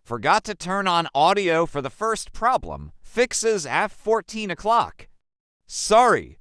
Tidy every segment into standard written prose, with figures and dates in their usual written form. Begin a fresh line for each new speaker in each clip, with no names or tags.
Forgot to turn on audio for the first problem. Fixes at 14 o'clock. Sorry.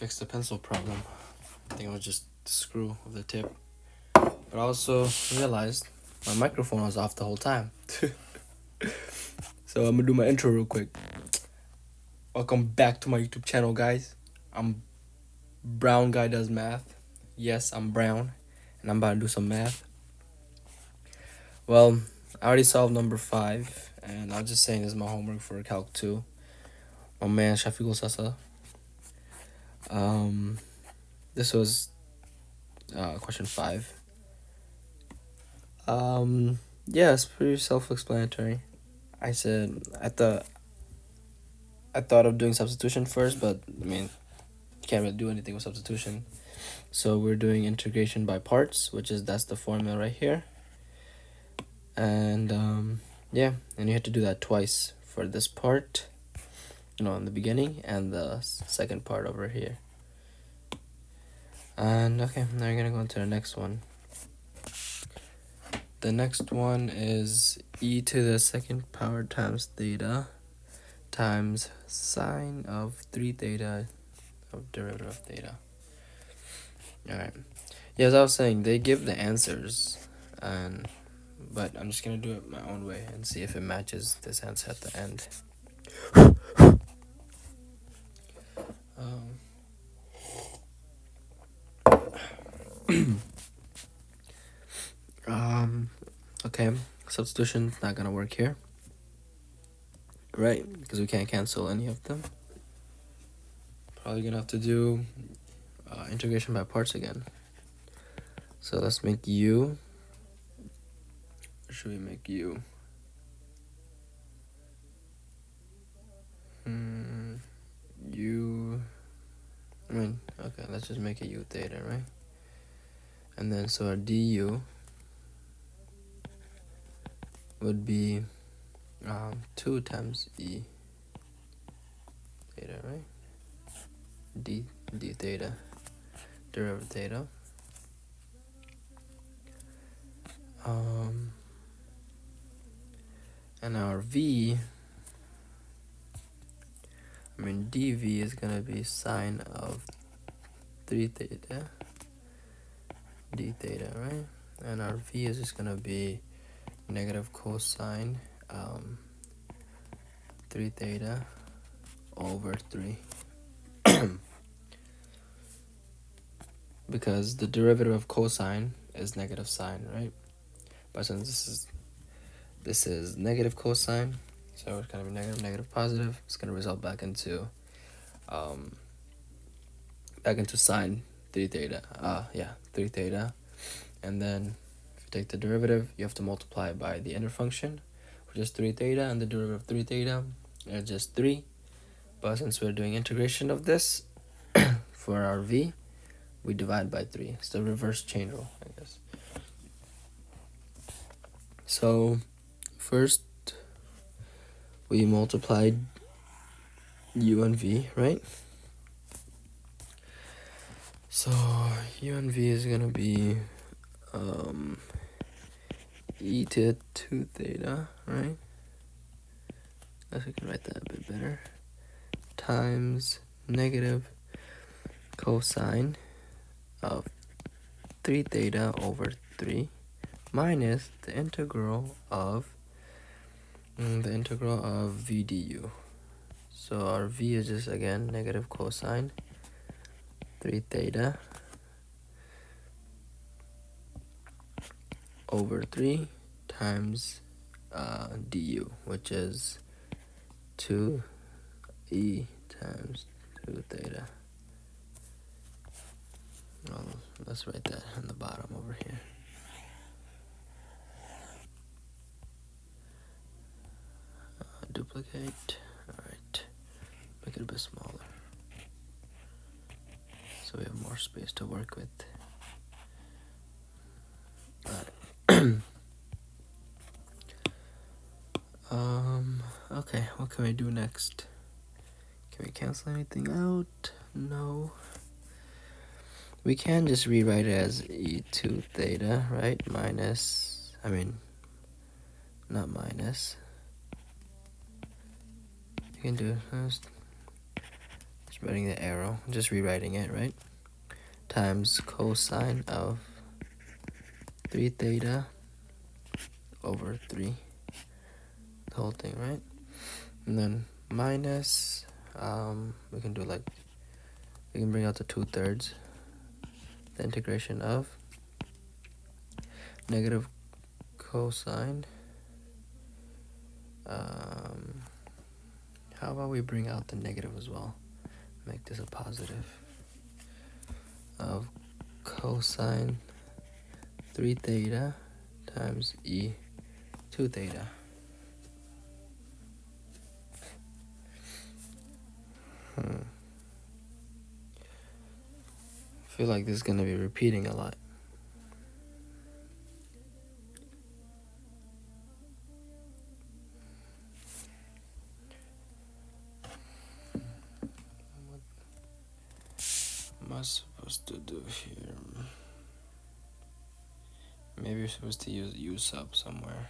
fix the pencil problem. I think it was just the screw of the tip. But I also realized my microphone was off the whole time. So I'm gonna do my intro real quick. Welcome back to my YouTube channel, guys. I'm Brown Guy Does Math. Yes, I'm brown, and I'm about to do some math. Well, I already solved number 5, and I was just saying this is my homework for Calc 2. My man, Shafiqul Sasa. This was question 5. Yeah, it's pretty self-explanatory. I thought of doing substitution first, but I mean, you can't really do anything with substitution. So we're doing integration by parts, that's the formula right here. And yeah, and you have to do that twice for this part, in the beginning, and the second part over here. And okay, now we're gonna go into the next one. The next one is e to the second power times theta times sine of 3 theta of derivative of theta. Alright. Yeah, as I was saying, they give the answers, but I'm just gonna do it my own way and see if it matches this answer at the end. Okay, substitution's not gonna work here, right? Because we can't cancel any of them. Probably gonna have to do integration by parts again. So let's make u. Or should we make u? Okay, let's just make it u theta, right? And then so our du would be 2 times e theta, right? d theta, derivative theta. And our dv is gonna be sine of 3 theta d theta, right? And our v is just gonna be negative cosine 3 theta over 3. Because the derivative of cosine is negative sine, right? But since this is negative cosine, so it's gonna be negative positive. It's gonna result back into sine 3 theta. 3 theta. And then if you take the derivative, you have to multiply it by the inner function, which is 3 theta, and the derivative of 3 theta is just 3. But since we're doing integration of this for our v, we divide by 3. It's the reverse chain rule, I guess. So first we multiplied u and v, right? So u and v is gonna be e to 2 theta, right? I guess we can write that a bit better. Times negative cosine of 3 theta over 3 minus the integral of v du. So our v is just again negative cosine 3 theta over 3 times du, which is 2e times 2 theta. Well, let's write that on the bottom over here. Duplicate. Alright. Make it a bit smaller, so we have more space to work with. Alright. Okay, what can we do next? Can we cancel anything out? No. We can just rewrite it as e2 theta, right? Not minus. You can do it. Just writing the arrow, just rewriting it, right? Times cosine of 3 theta over 3, the whole thing, right? And then minus, we can do like, we can bring out the 2/3, the integration of negative cosine. How about we bring out the negative as well? Make this a positive. Of cosine 3 theta times e 2 theta. I feel like this is going to be repeating a lot. What am I supposed to do here? Maybe you're supposed to use U sub somewhere.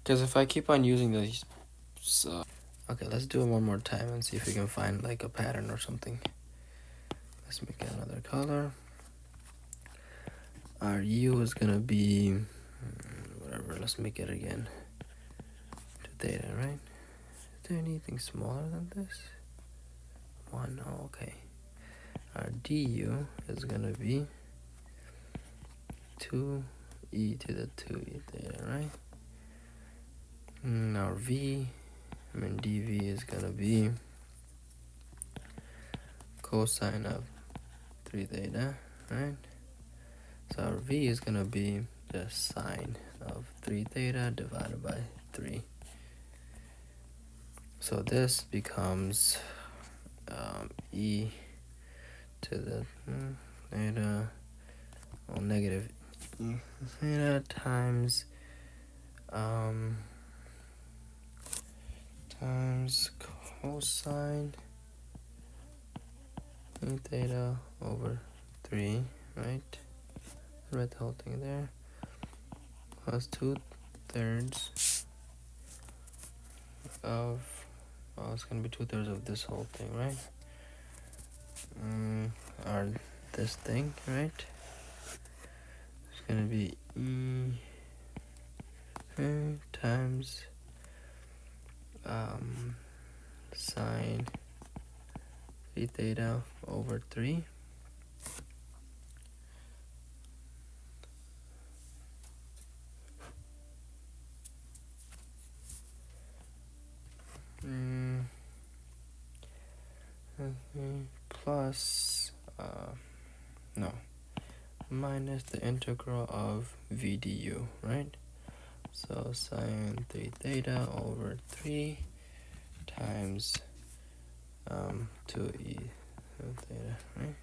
Because if I keep on using these... Okay, let's do it one more time and see if we can find like a pattern or something. Let's make it another color. Our U is going to be... whatever, let's make it again. 2 theta, right? Is there anything smaller than this? 1, oh, okay. Our du is going to be 2e to the 2e theta, right? And our dv is going to be cosine of 3 theta, right? So our v is going to be the sine of 3 theta divided by 3. So this becomes e to the theta, well, negative e theta times cosine e theta over 3, right? Write the whole thing there. Plus 2/3 of, well, it's gonna be 2/3 of this whole thing, right? Or this thing, right? It's gonna be e times sine 3 theta over 3. Plus, minus the integral of v du, right? So sine 3 theta over 3 times 2e theta, right?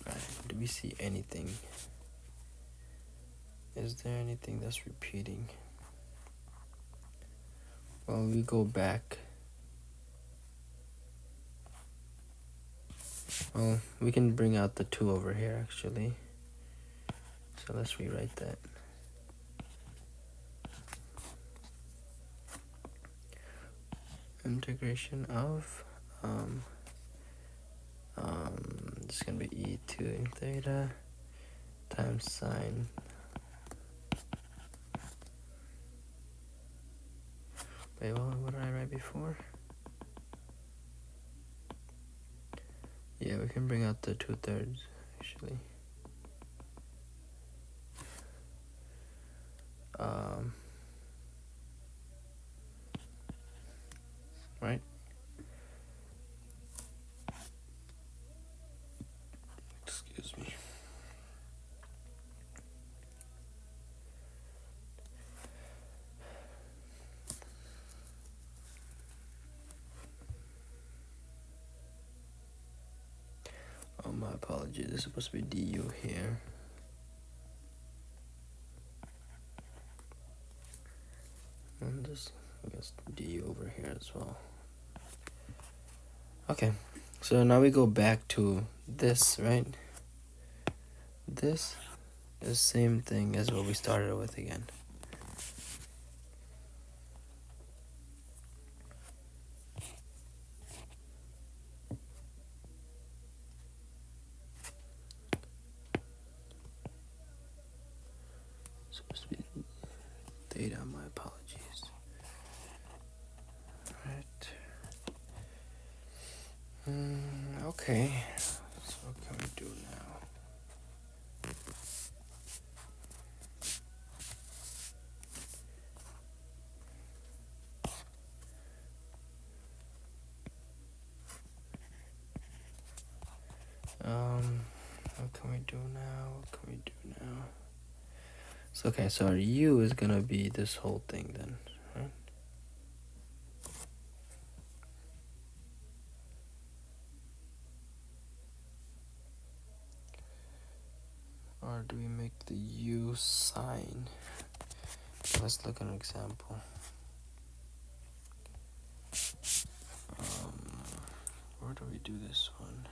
Alright, do we see anything? Is there anything that's repeating? Well, we go back. Well, we can bring out the 2 over here, actually. So let's rewrite that. Integration of, it's going to be e2 theta times sine. Wait, what did I write before? Yeah, we can bring out the 2/3, actually. Right? Excuse me. Oh, my apologies. This is supposed to be du here. And just, I guess, du over here as well. Okay, so now we go back to this, right? This the same thing as what we started with again. Supposed to be theta, my apologies. Right. Okay. So what can we do now? What can we do now? What can we do now? So okay, so our u is gonna be this whole thing then, right? Or do we make the u sine? Let's look at an example. Where do we do this one?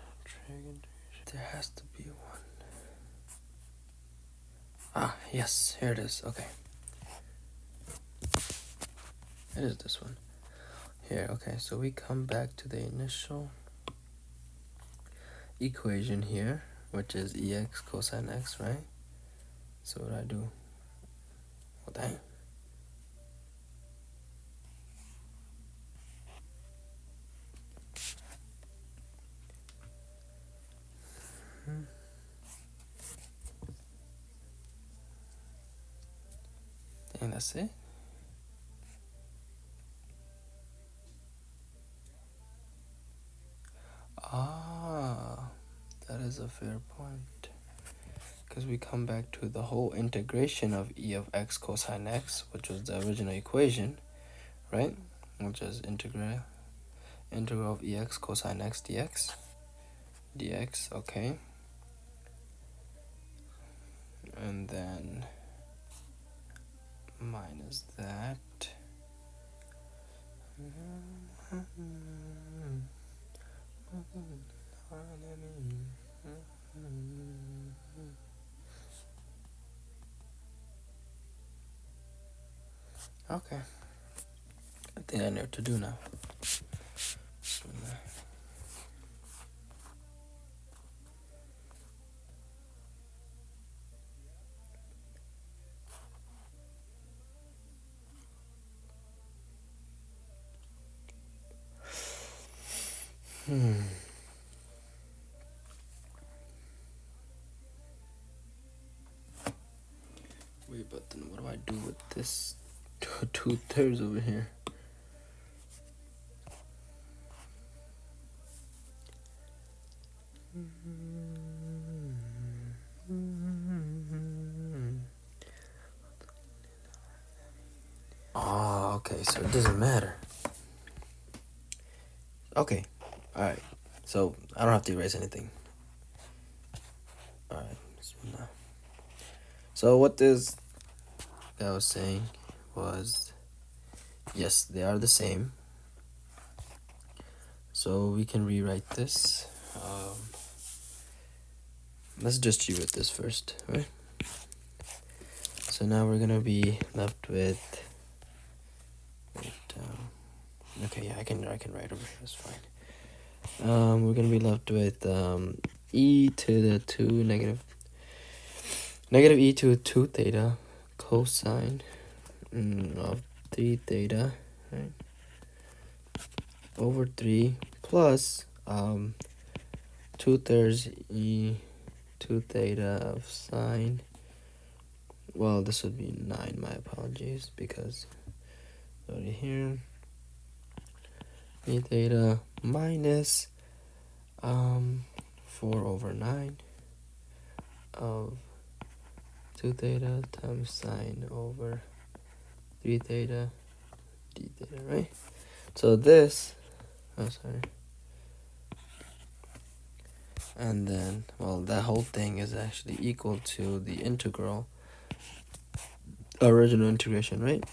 There has to be one. Ah, yes, here it is. Okay. It is this one. Here, okay, so we come back to the initial equation here, which is ex cosine x, right? So what do I do? Well, dang. Dang, that's it? Ah, that is a fair point. Because we come back to the whole integration of e of x cosine x, which was the original equation, right? Which is integral of ex cosine x dx, okay. And then minus that. Okay. I think I know what to do now. Wait, but then what do I do with this 2/3 over here? Oh, okay, so it doesn't matter. Okay, alright. So I don't have to erase anything. Alright, so what this guy was saying was, yes, they are the same. So we can rewrite this. Let's just do with this first, right? So now we're gonna be left with. Okay, yeah, I can write over here. That's fine. We're gonna be left with e to the 2 negative e to 2 theta cosine of 3 theta, right? Over 3 plus 2/3 e 2 theta of sine. Well, this would be 9, my apologies, because over here e theta minus 4/9 of 2 theta times sine over 3 theta d theta, right? So this, and then, well, that whole thing is actually equal to the integral, original integration, right?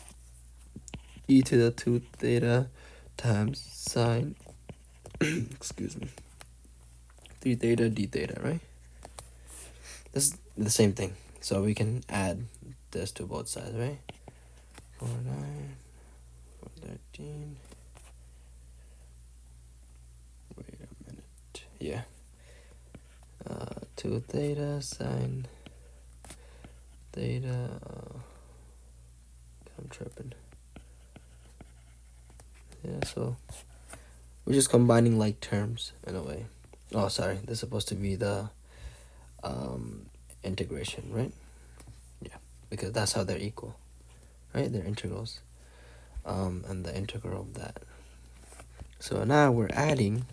E to the 2 theta times sine, excuse me, 3 theta d theta, right? This is the same thing. So we can add this to both sides, right? 4, 9, 4, 13. Wait a minute. Yeah. 2 theta sine theta. I'm tripping. Yeah, so we're just combining like terms in a way. Oh, sorry. This is supposed to be the integration, right? Yeah, because that's how they're equal, right? They're integrals. And the integral of that. So now we're adding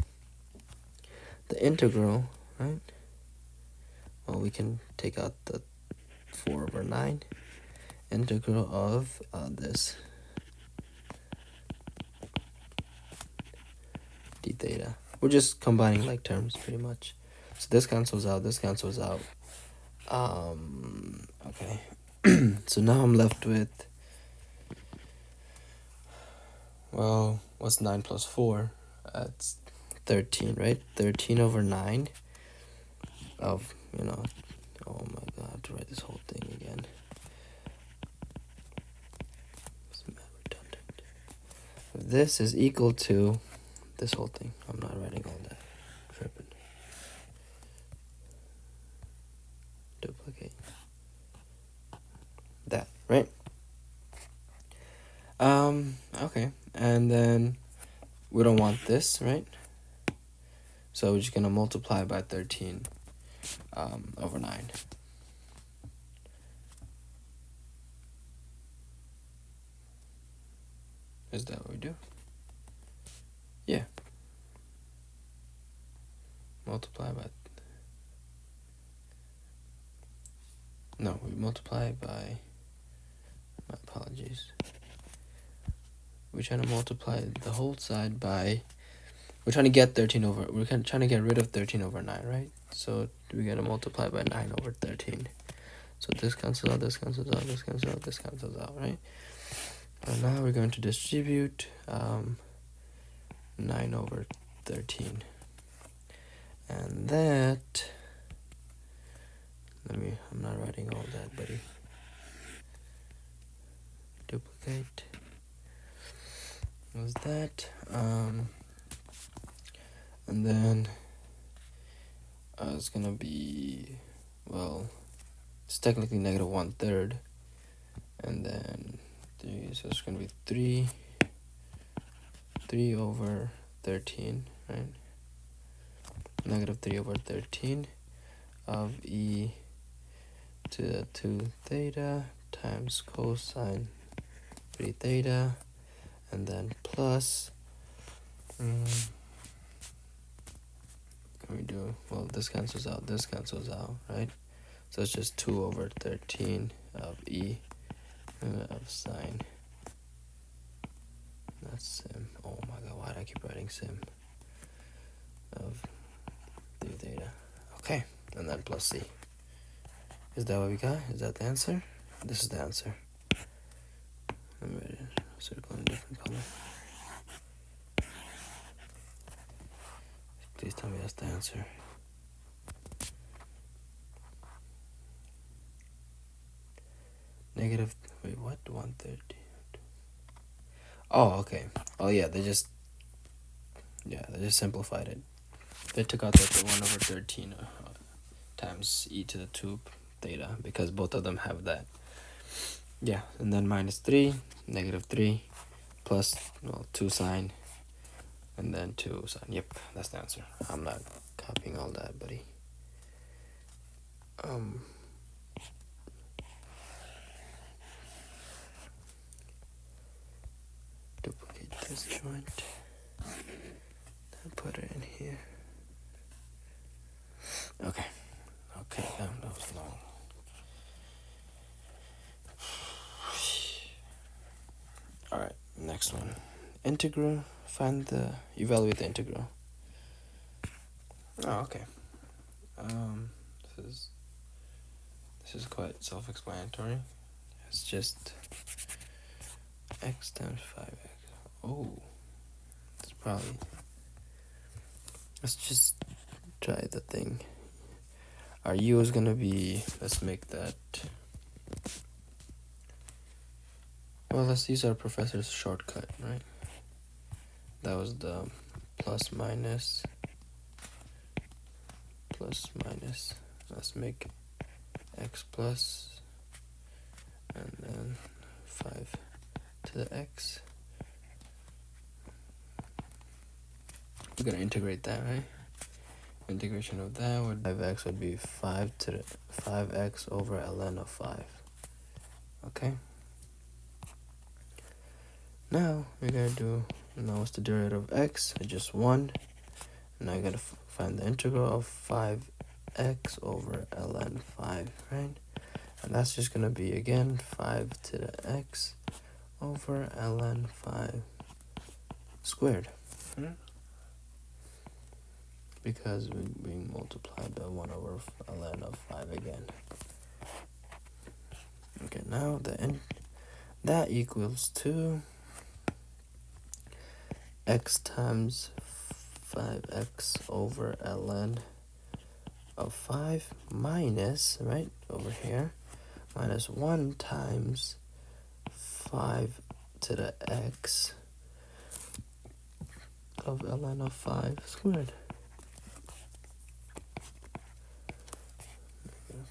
the integral, right? Well, we can take out the 4/9 integral of this d theta. We're just combining like terms pretty much. So this cancels out, this cancels out. Okay. So now I'm left with, well, what's 9 plus 4? That's 13, right? 13/9 of, oh my god, I have to write this whole thing again. It's redundant. This is equal to this whole thing. I'm not writing all that. Tripping. Duplicate. That, right? Okay. And then we don't want this, right? So we're just gonna multiply by 13 over 9. Is that what we do? Yeah. Multiply by... No, we multiply by... My apologies. We're trying to multiply the whole side by... We're trying to get 13 over... We're trying to get rid of 13 over 9, right? So we're going to multiply by 9 over 13. So this cancels out, this cancels out, this cancels out, this cancels out, right? And now we're going to distribute 9 over 13. And that... I'm not writing all that, buddy. Duplicate. Was that? And then it's gonna be, well, it's technically negative 1/3, and then 3, so it's gonna be 3 over 13, right? Negative 3 over 13 of e to the 2 theta times cosine 3 theta, and then plus, can we do, well, this cancels out, right? So it's just 2 over 13 of e of sine. That's sim. Oh my god, why do I keep writing sim? Of 3 theta. Okay, and then plus c. Is that what we got? Is that the answer? This is the answer. Let me write it. Circle in a different color. Please tell me that's the answer. Negative, wait, what? 130. Oh, okay. Oh, yeah, they just simplified it. They took out the 1 over 13 times e to the 2 theta, because both of them have that. Yeah, and then minus 3, negative 3, plus, well, 2 sine, and then 2 sine. Yep, that's the answer. I'm not copying all that, buddy. Duplicate this joint and put it in here. Okay, that was long. Alright, next one. Integral, evaluate the integral. Oh, okay. This is quite self-explanatory. It's just x times 5x. Oh, it's probably... Let's just try the thing. Our u is going to be, let's make that, well, let's use our professor's shortcut, right? That was the plus minus. Let's make x plus, and then 5 to the x. We're going to integrate that, right? Integration of that would 5x would be 5x over ln of 5. Okay. Now we're gonna do, now what's the derivative of x? It's just 1. And I gotta find the integral of 5x over ln 5, right? And that's just gonna be again 5 to the x over ln 5 squared. Because we're being multiplied by 1 over ln of 5 again. Okay, now that equals to x times 5x over ln of 5 minus, right, over here, minus 1 times 5 to the x of ln of 5 squared.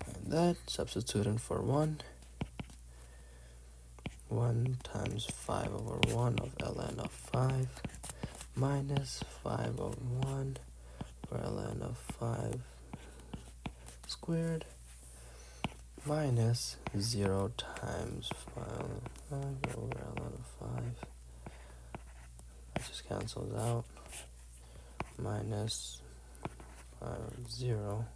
Find that, substituting for 1 times 5 over 1 of ln of 5 minus 5 over 1 for ln of 5 squared minus 0 times 5 over ln of 5. That just cancels out. Minus 0.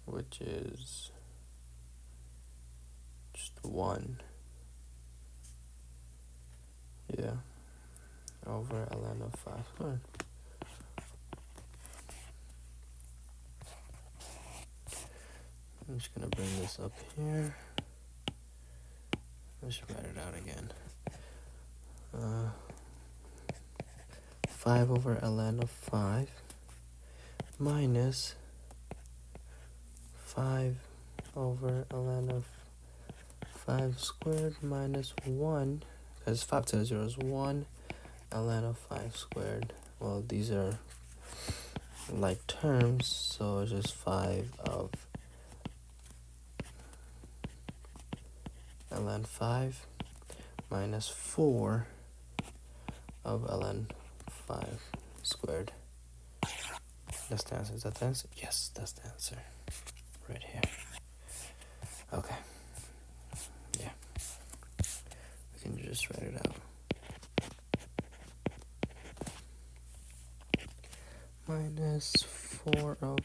Which is just 1. Yeah. Over ln of 5 squared. I'm just gonna bring this up here. Let's write it out again. 5 over ln of 5 minus 5 over ln of 5 squared minus 1, because 5 to the 0 is 1, ln of 5 squared. Well, these are like terms, so it's just 5 of ln 5 minus 4 of ln 5 squared. That's the answer. Is that the answer? Yes, that's the answer. Right here. Okay. Yeah. We can just write it out. Minus 4 of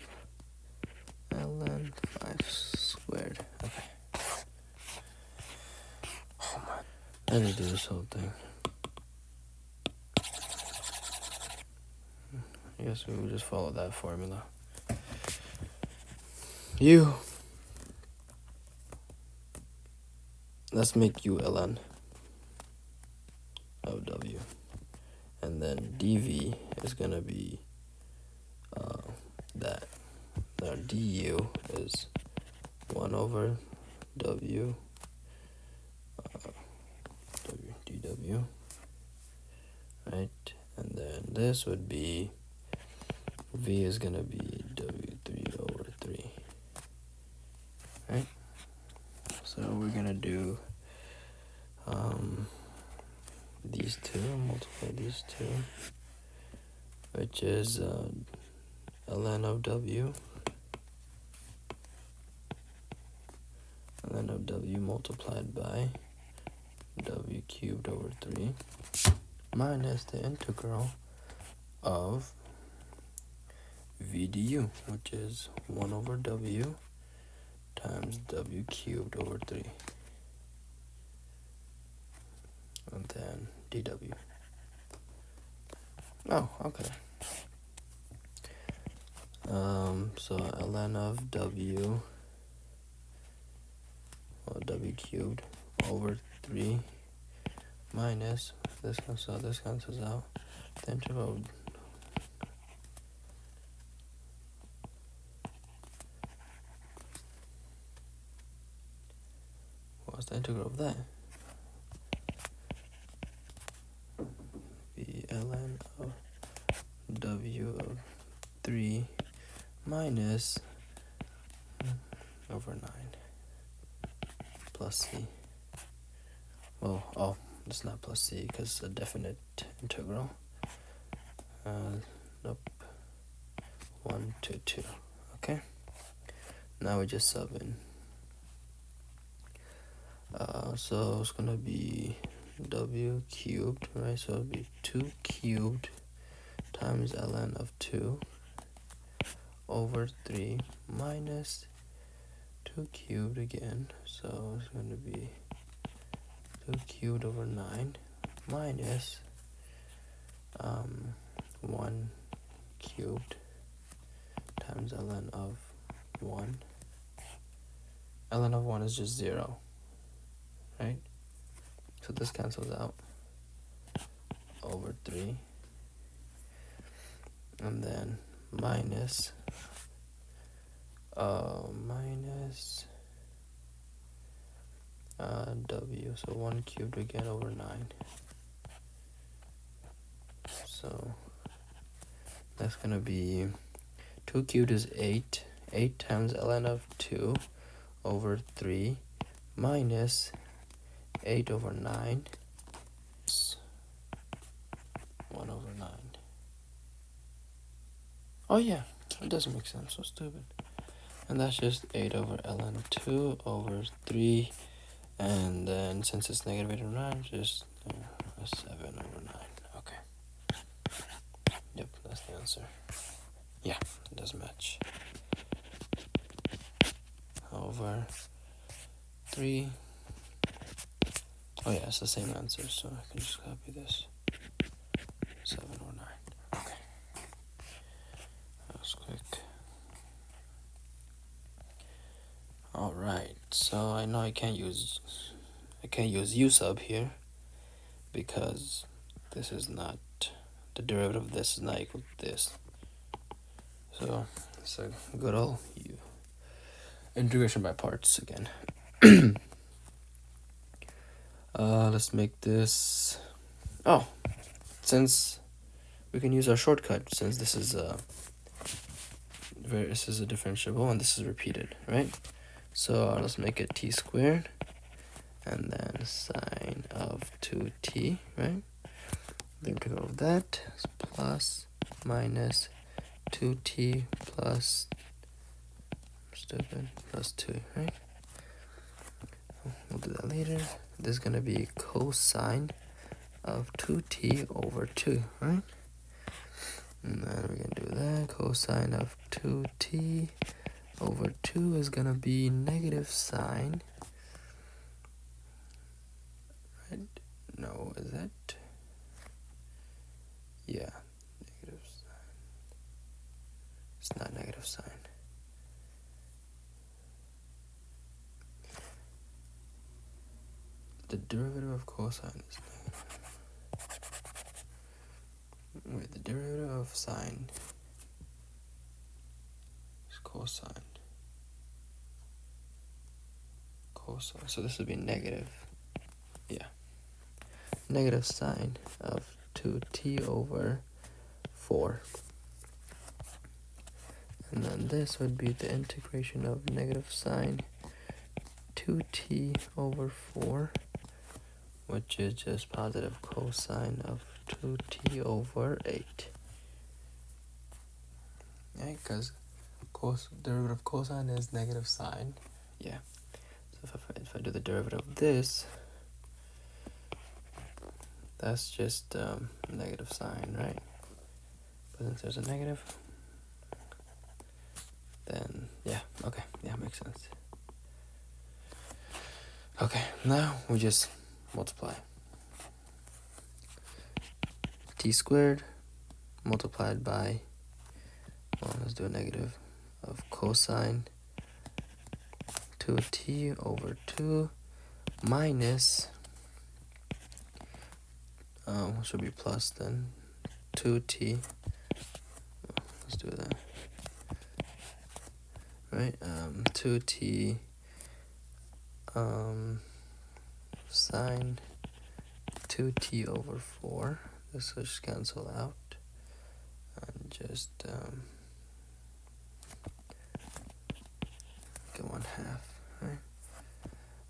ln 5 squared. Okay. Oh my. Let me do this whole thing. I guess we will just follow that formula. Let's make u ln of w. And then dv is going to be that. Now du is 1 over w, dw, right? And then this would be, v is going to be w3 over 3, right? So we're going to do these two, multiply these two, which is ln of w, multiplied by w cubed over 3 minus the integral of v du, which is 1 over w times w cubed over 3, and then dw. Oh, okay. So ln of w, well, w cubed over 3 minus, this cancels out, the integral of what's the integral of that? Be ln of w of 3 minus over 9 plus c. Well, oh, it's not plus c because it's a definite integral. Nope. 1 to 2. Okay. Now we just sub in. So it's gonna be w cubed, right? So it'll be 2 cubed times ln of 2 over 3 minus 2 cubed again. So it's going to be 2 cubed over 9 minus 1 cubed times ln of 1. Ln of 1 is just 0, right? So this cancels out over 3. And then minus w, so 1 cubed again over 9. So that's gonna be 2 cubed is 8. 8 times ln of 2 over 3 minus 8 over 9. 1 over 9. Oh yeah, it doesn't make sense. So stupid. And that's just 8 over ln of 2 over 3. And then since it's negative 8 over 9, just 7 over 9. Okay. Yep, that's the answer. Yeah, it does match. Over 3. Oh yeah, it's the same answer, so I can just copy this. 7 over 9. Okay. That was quick. Alright, so I know I can't use u sub here because this is not, the derivative of this is not equal to this. So it's a good old integration by parts again. Let's make this, since we can use our shortcut, since this is a differentiable and this is repeated, right? So let's make it t squared and then sine of 2t, right? The integral of that is plus minus 2t plus 2, right? We'll do that later. This is going to be cosine of 2t over 2, right? And then we're going to do that. Cosine of 2t over 2 is going to be negative sine. Right? No, is that? Yeah, negative sine. It's not negative sine. The derivative of cosine is negative. Wait, the derivative of sine is cosine. Cosine. So this would be negative. Yeah. Negative sine of 2t over 4. And then this would be the integration of negative sine 2t over 4, which is just positive cosine of 2t over 8. Right, because derivative of cosine is negative sine. Yeah. So if I do the derivative of this, that's just negative sine, right? But since there's a negative, then yeah, okay, yeah, makes sense. Okay, now we just multiply. T squared multiplied by, well, let's do a negative of cosine 2t over 2 minus, should be plus then, 2t. Let's do that. Right, 2t sine 2t over 4. This will just cancel out and just get 1/2, right?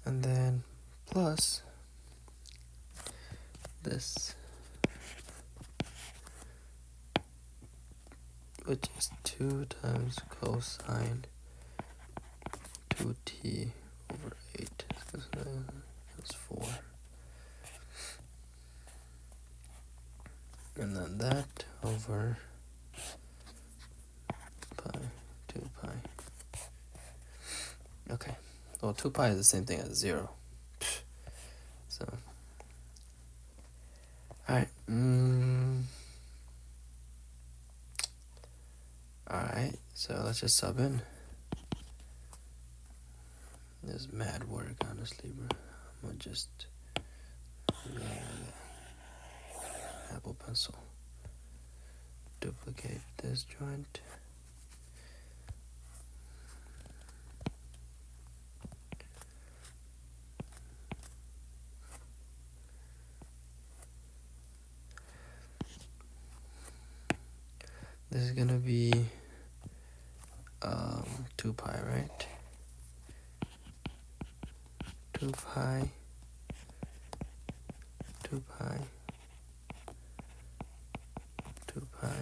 And then plus this, which is 2 times cosine 2t over 8. That's 4. And then that over pi, 2 pi. Okay. Well, 2 pi is the same thing as 0. So, alright. Alright, so let's just sub in. This is mad work, honestly, bro. I'm gonna just Apple Pencil. Duplicate this joint. This is gonna be 2 pi, right? 2 pi, 2 pi, 2 pi,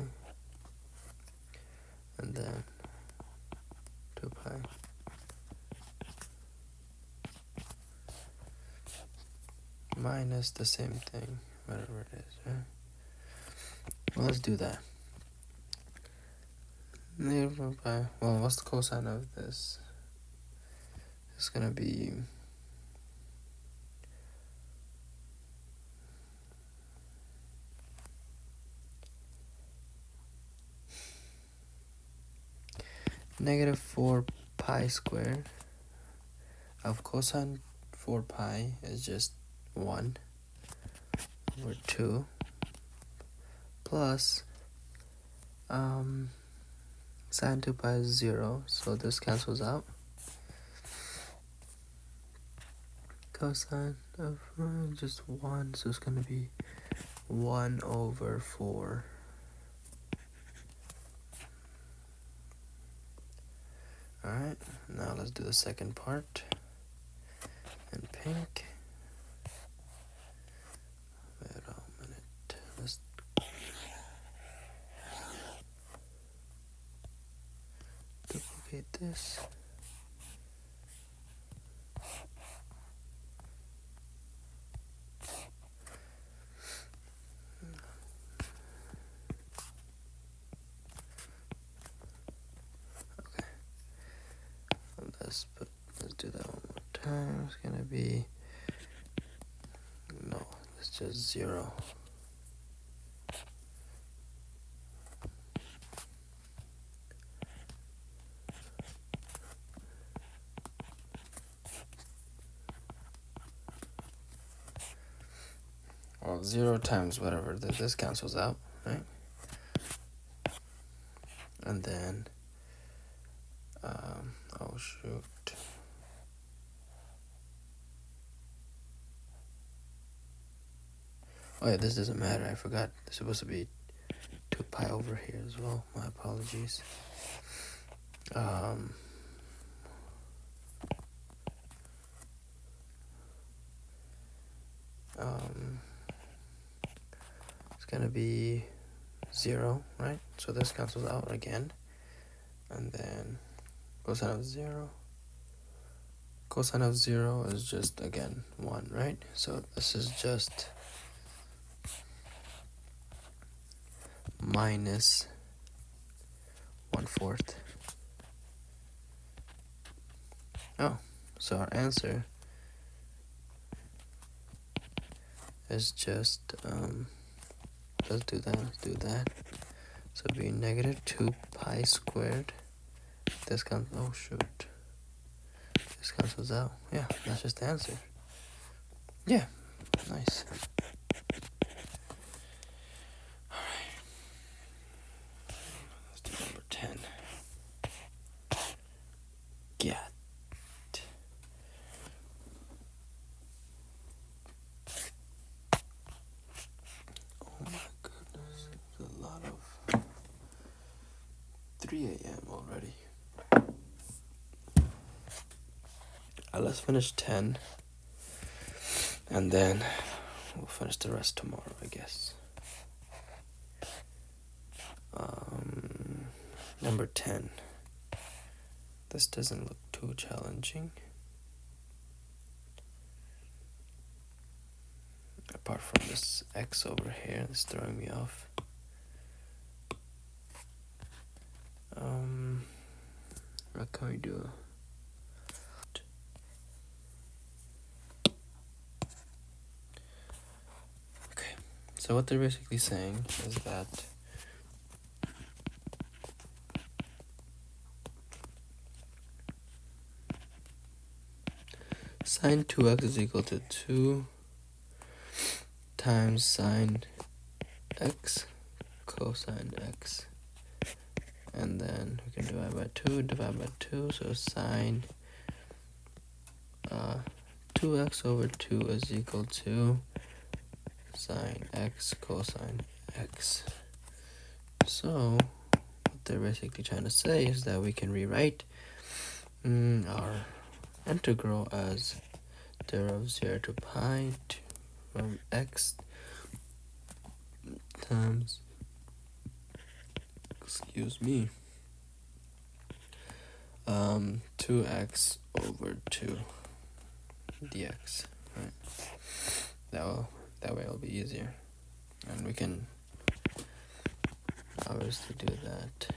and then 2 pi. Minus the same thing, whatever it is, right? Well, let's do that. Well, what's the cosine of this? It's gonna be negative 4 pi squared of cosine 4 pi is just 1 over 2 plus sine 2 pi is 0, so this cancels out. Cosine of just 1, so it's gonna be 1 over 4. Alright, now let's do the second part in pink. Wait a minute. Let's duplicate this. Let's do that one more time. It's gonna be it's just 0. Well, 0 times whatever, this cancels out, right? And then oh shoot. Oh yeah, this doesn't matter. I forgot. There's supposed to be 2 pi over here as well. My apologies. It's gonna be 0, right? So this cancels out again. And then cosine of 0. Cosine of 0 is just, again, 1, right? So this is just minus 1/4. Oh, so our answer is just, let's do that. So it'd be negative 2 pi squared. This oh shoot. This cancels out. Yeah, that's just the answer. Yeah, nice. Alright. let's finish 10. And then we'll finish the rest tomorrow, I guess. Number 10. This doesn't look too challenging. Apart from this X over here that's throwing me off. What can we do? Okay, so what they're basically saying is that sine 2x is equal to 2 times sine x cosine x. And then we can divide by 2, so sine 2x over 2 is equal to sine x cosine x. So what they're basically trying to say is that we can rewrite our integral as derivative of 0 to pi from x times 2x over 2 dx, right? That way it'll be easier, and we can obviously do that.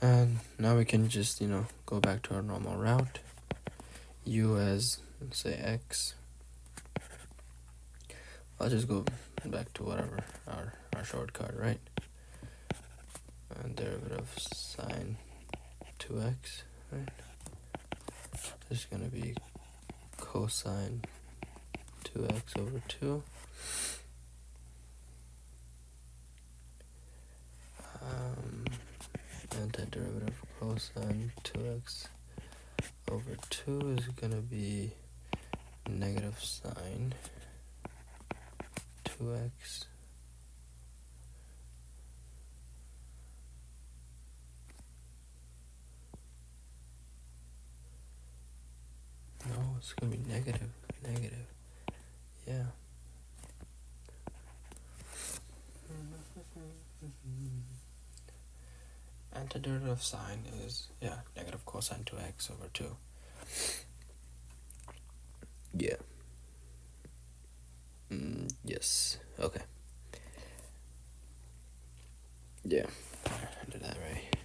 And now we can just, go back to our normal route. U as, let's say, x. I'll just go back to whatever, our shortcut, right? And derivative of sine 2x, right? This is going to be cosine 2x over 2. Antiderivative of cosine 2x over 2 is going to be negative sine 2x no, it's going to be negative, yeah. Antiderivative of sine is, negative cosine 2x over 2. Yeah. Yes. Okay. Yeah. I did that right.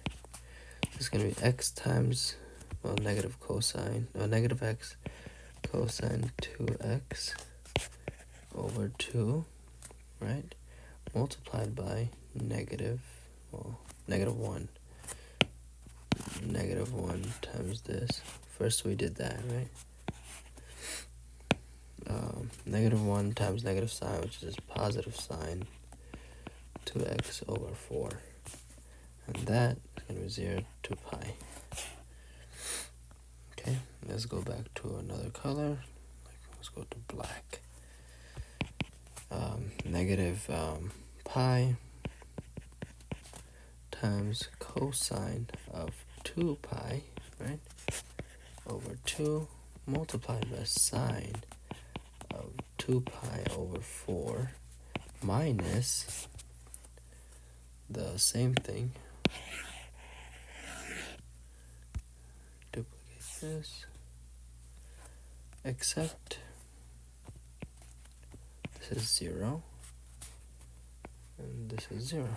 It's going to be x times, negative x cosine 2x over 2, right? Multiplied by negative 1. Negative 1 times this. First we did that, right? Negative 1 times negative sine, which is positive sine 2x over 4. And that is going to be 0 to pi. Okay, let's go back to another color. Let's go to black. Negative pi times cosine of 2 pi, right, over 2 multiplied by sine of 2 pi over 4 minus the same thing. Duplicate this, except this is 0 and this is 0.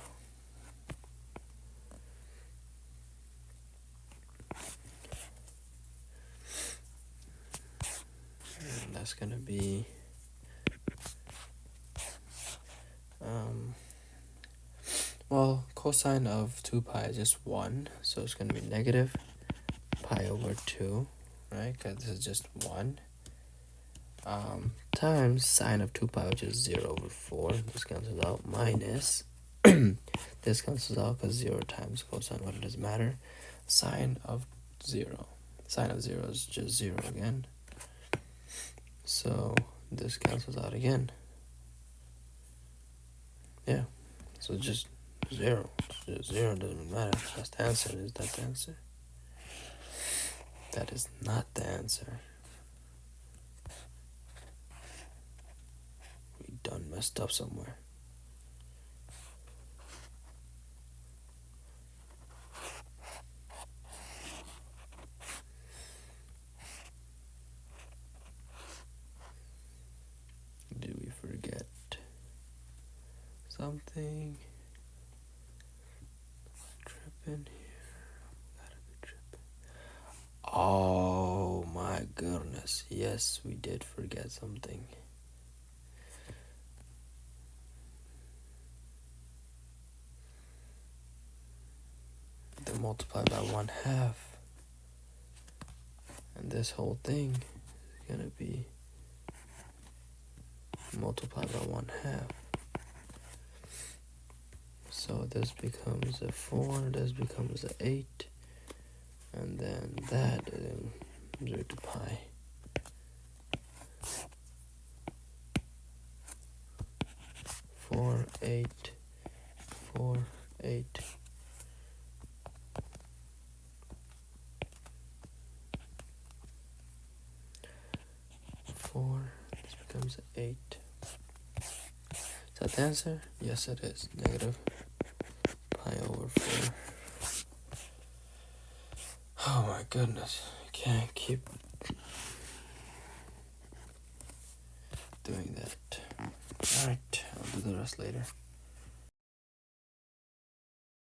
And that's going to be cosine of 2 pi is just 1, so it's going to be negative pi over 2, right, because this is just 1, times sine of 2 pi, which is 0 over 4, this cancels out, minus, this cancels out because 0 times cosine, what does it matter, sine of 0 is just 0 again, so this cancels out again. Yeah, so just 0. 0 doesn't matter. That's the answer. Is that the answer? That is not the answer. We done messed up somewhere. Did we forget something? Tripping here. Gotta be tripping. Oh my goodness. Yes, we did forget something. Then multiply by 1/2. And this whole thing is gonna be multiplied by 1/2. So this becomes a 4, this becomes a 8, and then that is 0 to pi. 4, 8, 4, 8. This becomes 8. Is that the answer? Yes, it is. Negative pi over 4. Oh my goodness. I can't keep doing that. Alright, I'll do the rest later.